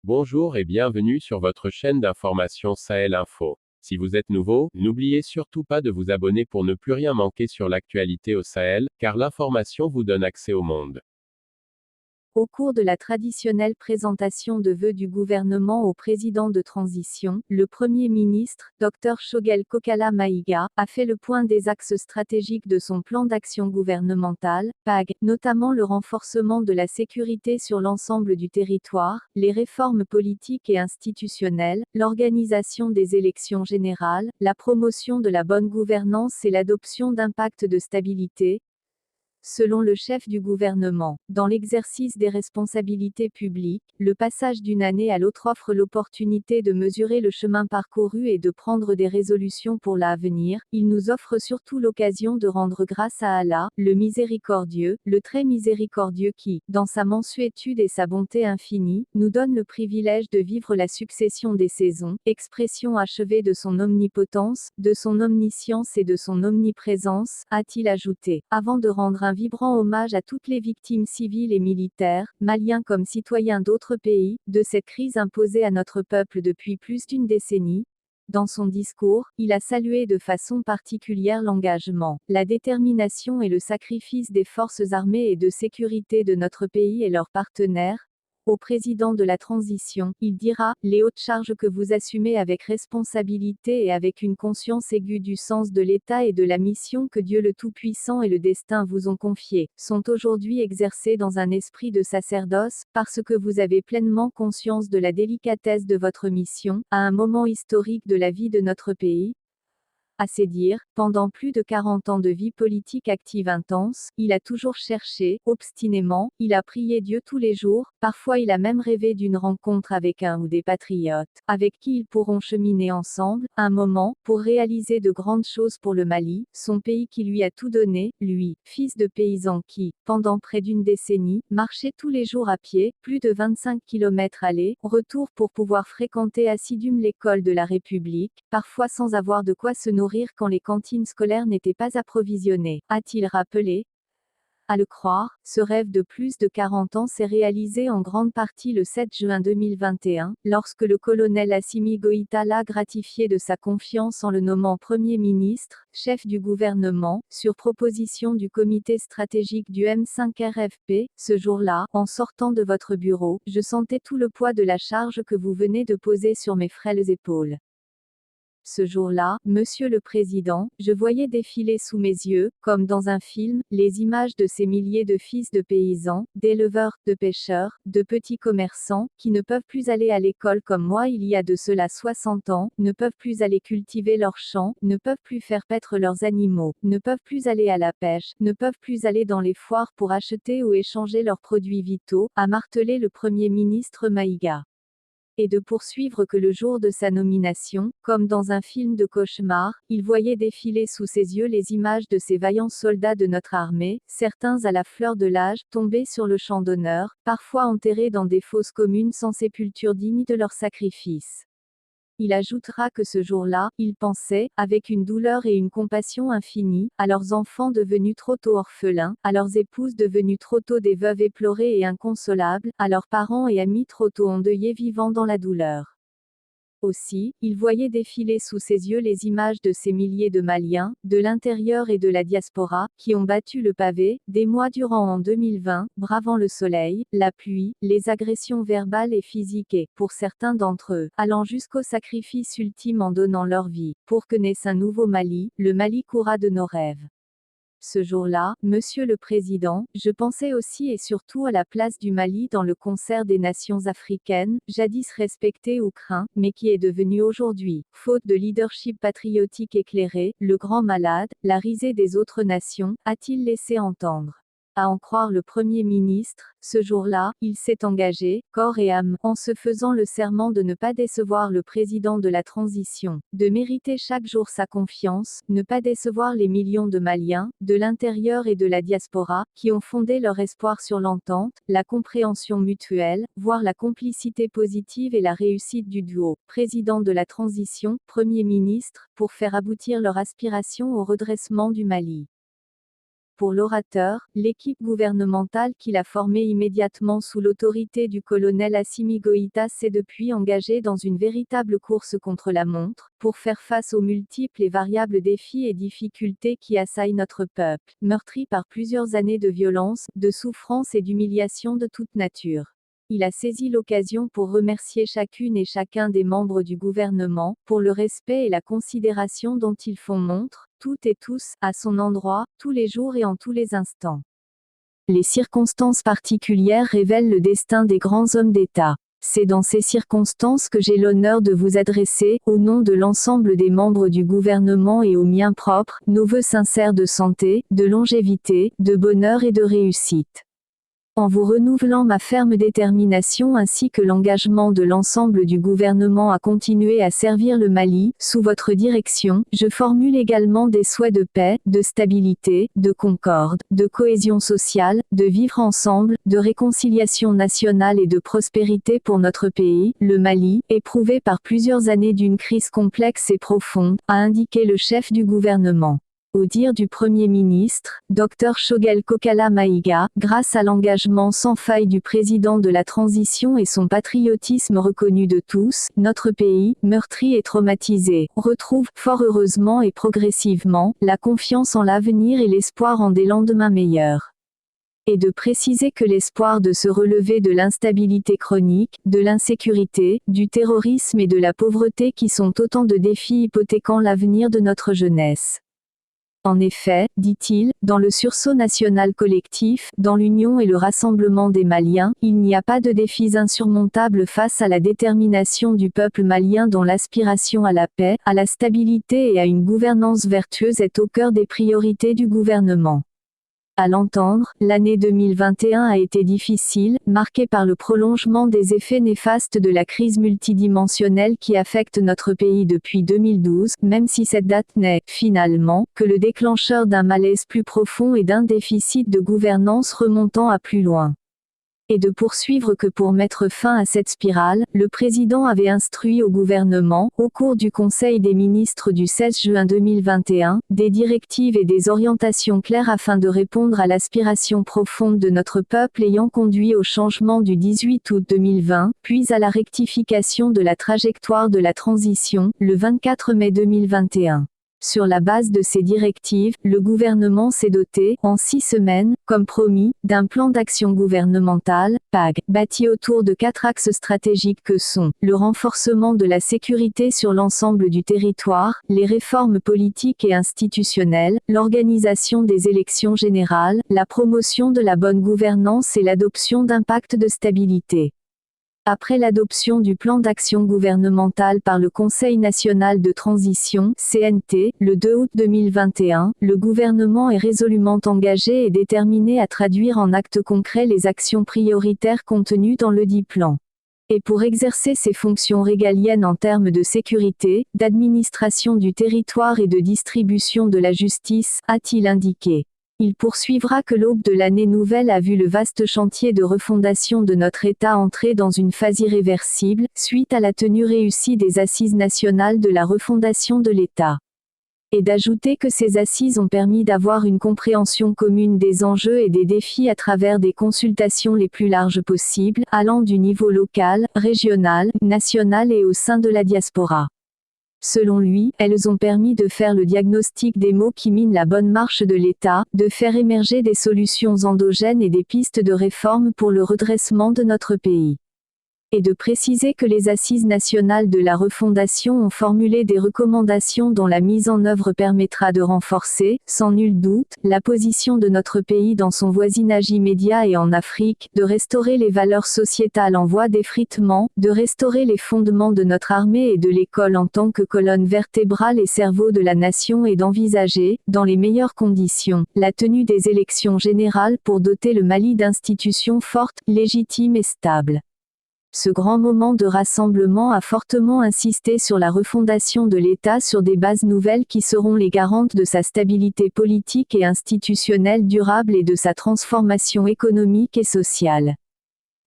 Bonjour et bienvenue sur votre chaîne d'information Sahel Info. Si vous êtes nouveau, n'oubliez surtout pas de vous abonner pour ne plus rien manquer sur l'actualité au Sahel, car l'information vous donne accès au monde. Au cours de la traditionnelle présentation de vœux du gouvernement au président de transition, le Premier ministre, Dr Shogel Kokala Maïga, a fait le point des axes stratégiques de son plan d'action gouvernemental, PAG, notamment le renforcement de la sécurité sur l'ensemble du territoire, les réformes politiques et institutionnelles, l'organisation des élections générales, la promotion de la bonne gouvernance et l'adoption d'un pacte de stabilité. Selon le chef du gouvernement, dans l'exercice des responsabilités publiques, le passage d'une année à l'autre offre l'opportunité de mesurer le chemin parcouru et de prendre des résolutions pour l'avenir. Il nous offre surtout l'occasion de rendre grâce à Allah, le miséricordieux, le très miséricordieux qui, dans sa mansuétude et sa bonté infinie, nous donne le privilège de vivre la succession des saisons, expression achevée de son omnipotence, de son omniscience et de son omniprésence, a-t-il ajouté, avant de rendre un vibrant hommage à toutes les victimes civiles et militaires, maliens comme citoyens d'autres pays, de cette crise imposée à notre peuple depuis plus d'une décennie. Dans son discours, il a salué de façon particulière l'engagement, la détermination et le sacrifice des forces armées et de sécurité de notre pays et leurs partenaires. Au président de la transition, il dira, les hautes charges que vous assumez avec responsabilité et avec une conscience aiguë du sens de l'État et de la mission que Dieu le Tout-Puissant et le destin vous ont confiée, sont aujourd'hui exercées dans un esprit de sacerdoce, parce que vous avez pleinement conscience de la délicatesse de votre mission, à un moment historique de la vie de notre pays. À ses dires, pendant plus de 40 ans de vie politique active intense, il a toujours cherché, obstinément, il a prié Dieu tous les jours, parfois il a même rêvé d'une rencontre avec un ou des patriotes, avec qui ils pourront cheminer ensemble, un moment, pour réaliser de grandes choses pour le Mali, son pays qui lui a tout donné, lui, fils de paysan qui, pendant près d'une décennie, marchait tous les jours à pied, plus de 25 km aller, retour pour pouvoir fréquenter assidûment l'école de la République, parfois sans avoir de quoi se nourrir quand les cantines scolaires n'étaient pas approvisionnées, a-t-il rappelé. À le croire, ce rêve de plus de 40 ans s'est réalisé en grande partie le 7 juin 2021, lorsque le colonel Assimi Goïta l'a gratifié de sa confiance en le nommant Premier ministre, chef du gouvernement, sur proposition du comité stratégique du M5-RFP. Ce jour-là, en sortant de votre bureau, je sentais tout le poids de la charge que vous venez de poser sur mes frêles épaules. Ce jour-là, Monsieur le Président, je voyais défiler sous mes yeux, comme dans un film, les images de ces milliers de fils de paysans, d'éleveurs, de pêcheurs, de petits commerçants, qui ne peuvent plus aller à l'école comme moi il y a de cela 60 ans, ne peuvent plus aller cultiver leurs champs, ne peuvent plus faire paître leurs animaux, ne peuvent plus aller à la pêche, ne peuvent plus aller dans les foires pour acheter ou échanger leurs produits vitaux, a martelé le Premier ministre Maïga. Et de poursuivre que le jour de sa nomination, comme dans un film de cauchemar, il voyait défiler sous ses yeux les images de ces vaillants soldats de notre armée, certains à la fleur de l'âge, tombés sur le champ d'honneur, parfois enterrés dans des fosses communes sans sépulture digne de leur sacrifice. Il ajoutera que ce jour-là, il pensait, avec une douleur et une compassion infinie, à leurs enfants devenus trop tôt orphelins, à leurs épouses devenues trop tôt des veuves éplorées et inconsolables, à leurs parents et amis trop tôt endeuillés vivant dans la douleur. Aussi, il voyait défiler sous ses yeux les images de ces milliers de Maliens, de l'intérieur et de la diaspora, qui ont battu le pavé, des mois durant en 2020, bravant le soleil, la pluie, les agressions verbales et physiques et, pour certains d'entre eux, allant jusqu'au sacrifice ultime en donnant leur vie, pour que naisse un nouveau Mali, le Mali Koura de nos rêves. Ce jour-là, Monsieur le Président, je pensais aussi et surtout à la place du Mali dans le concert des nations africaines, jadis respectées ou craint, mais qui est devenu aujourd'hui, faute de leadership patriotique éclairé, le grand malade, la risée des autres nations, a-t-il laissé entendre. À en croire le Premier ministre, ce jour-là, il s'est engagé, corps et âme, en se faisant le serment de ne pas décevoir le président de la transition, de mériter chaque jour sa confiance, ne pas décevoir les millions de Maliens, de l'intérieur et de la diaspora, qui ont fondé leur espoir sur l'entente, la compréhension mutuelle, voire la complicité positive et la réussite du duo, président de la transition, Premier ministre, pour faire aboutir leur aspiration au redressement du Mali. Pour l'orateur, l'équipe gouvernementale qu'il a formée immédiatement sous l'autorité du colonel Assimi Goïta s'est depuis engagée dans une véritable course contre la montre, pour faire face aux multiples et variables défis et difficultés qui assaillent notre peuple, meurtri par plusieurs années de violence, de souffrance et d'humiliation de toute nature. Il a saisi l'occasion pour remercier chacune et chacun des membres du gouvernement, pour le respect et la considération dont ils font montre, toutes et tous, à son endroit, tous les jours et en tous les instants. Les circonstances particulières révèlent le destin des grands hommes d'État. C'est dans ces circonstances que j'ai l'honneur de vous adresser, au nom de l'ensemble des membres du gouvernement et au mien propre, nos vœux sincères de santé, de longévité, de bonheur et de réussite. En vous renouvelant ma ferme détermination ainsi que l'engagement de l'ensemble du gouvernement à continuer à servir le Mali, sous votre direction, je formule également des souhaits de paix, de stabilité, de concorde, de cohésion sociale, de vivre ensemble, de réconciliation nationale et de prospérité pour notre pays, le Mali, éprouvé par plusieurs années d'une crise complexe et profonde, a indiqué le chef du gouvernement. Au dire du Premier ministre, Dr Shogel Kokala Maïga, grâce à l'engagement sans faille du président de la transition et son patriotisme reconnu de tous, notre pays, meurtri et traumatisé, retrouve, fort heureusement et progressivement, la confiance en l'avenir et l'espoir en des lendemains meilleurs. Et de préciser que l'espoir de se relever de l'instabilité chronique, de l'insécurité, du terrorisme et de la pauvreté qui sont autant de défis hypothéquant l'avenir de notre jeunesse. En effet, dit-il, dans le sursaut national collectif, dans l'union et le rassemblement des Maliens, il n'y a pas de défis insurmontables face à la détermination du peuple malien dont l'aspiration à la paix, à la stabilité et à une gouvernance vertueuse est au cœur des priorités du gouvernement. À l'entendre, l'année 2021 a été difficile, marquée par le prolongement des effets néfastes de la crise multidimensionnelle qui affecte notre pays depuis 2012, même si cette date n'est, finalement, que le déclencheur d'un malaise plus profond et d'un déficit de gouvernance remontant à plus loin. Et de poursuivre que pour mettre fin à cette spirale, le président avait instruit au gouvernement, au cours du Conseil des ministres du 16 juin 2021, des directives et des orientations claires afin de répondre à l'aspiration profonde de notre peuple ayant conduit au changement du 18 août 2020, puis à la rectification de la trajectoire de la transition, le 24 mai 2021. Sur la base de ces directives, le gouvernement s'est doté, en 6 semaines, comme promis, d'un plan d'action gouvernemental, PAG, bâti autour de 4 axes stratégiques que sont, le renforcement de la sécurité sur l'ensemble du territoire, les réformes politiques et institutionnelles, l'organisation des élections générales, la promotion de la bonne gouvernance et l'adoption d'un pacte de stabilité. Après l'adoption du plan d'action gouvernemental par le Conseil national de transition, CNT, le 2 août 2021, le gouvernement est résolument engagé et déterminé à traduire en actes concrets les actions prioritaires contenues dans le dit plan. Et pour exercer ses fonctions régaliennes en termes de sécurité, d'administration du territoire et de distribution de la justice, a-t-il indiqué. Il poursuivra que l'aube de l'année nouvelle a vu le vaste chantier de refondation de notre État entrer dans une phase irréversible, suite à la tenue réussie des Assises nationales de la refondation de l'État. Et d'ajouter que ces assises ont permis d'avoir une compréhension commune des enjeux et des défis à travers des consultations les plus larges possibles, allant du niveau local, régional, national et au sein de la diaspora. Selon lui, elles ont permis de faire le diagnostic des maux qui minent la bonne marche de l'État, de faire émerger des solutions endogènes et des pistes de réforme pour le redressement de notre pays. Et de préciser que les Assises nationales de la refondation ont formulé des recommandations dont la mise en œuvre permettra de renforcer, sans nul doute, la position de notre pays dans son voisinage immédiat et en Afrique, de restaurer les valeurs sociétales en voie d'effritement, de restaurer les fondements de notre armée et de l'école en tant que colonne vertébrale et cerveau de la nation et d'envisager, dans les meilleures conditions, la tenue des élections générales pour doter le Mali d'institutions fortes, légitimes et stables. Ce grand moment de rassemblement a fortement insisté sur la refondation de l'État sur des bases nouvelles qui seront les garantes de sa stabilité politique et institutionnelle durable et de sa transformation économique et sociale.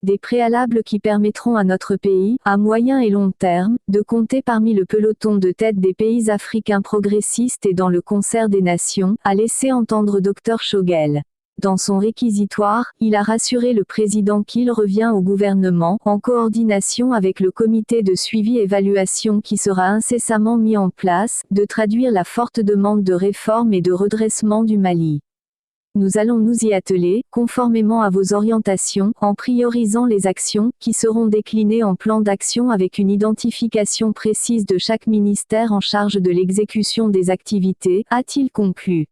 Des préalables qui permettront à notre pays, à moyen et long terme, de compter parmi le peloton de tête des pays africains progressistes et dans le concert des nations, a laissé entendre Dr Shogel. Dans son réquisitoire, il a rassuré le président qu'il revient au gouvernement, en coordination avec le comité de suivi-évaluation qui sera incessamment mis en place, de traduire la forte demande de réforme et de redressement du Mali. Nous allons nous y atteler, conformément à vos orientations, en priorisant les actions, qui seront déclinées en plan d'action avec une identification précise de chaque ministère en charge de l'exécution des activités, a-t-il conclu.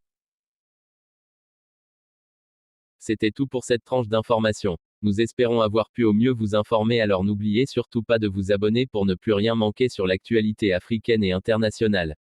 C'était tout pour cette tranche d'information. Nous espérons avoir pu au mieux vous informer, alors n'oubliez surtout pas de vous abonner pour ne plus rien manquer sur l'actualité africaine et internationale.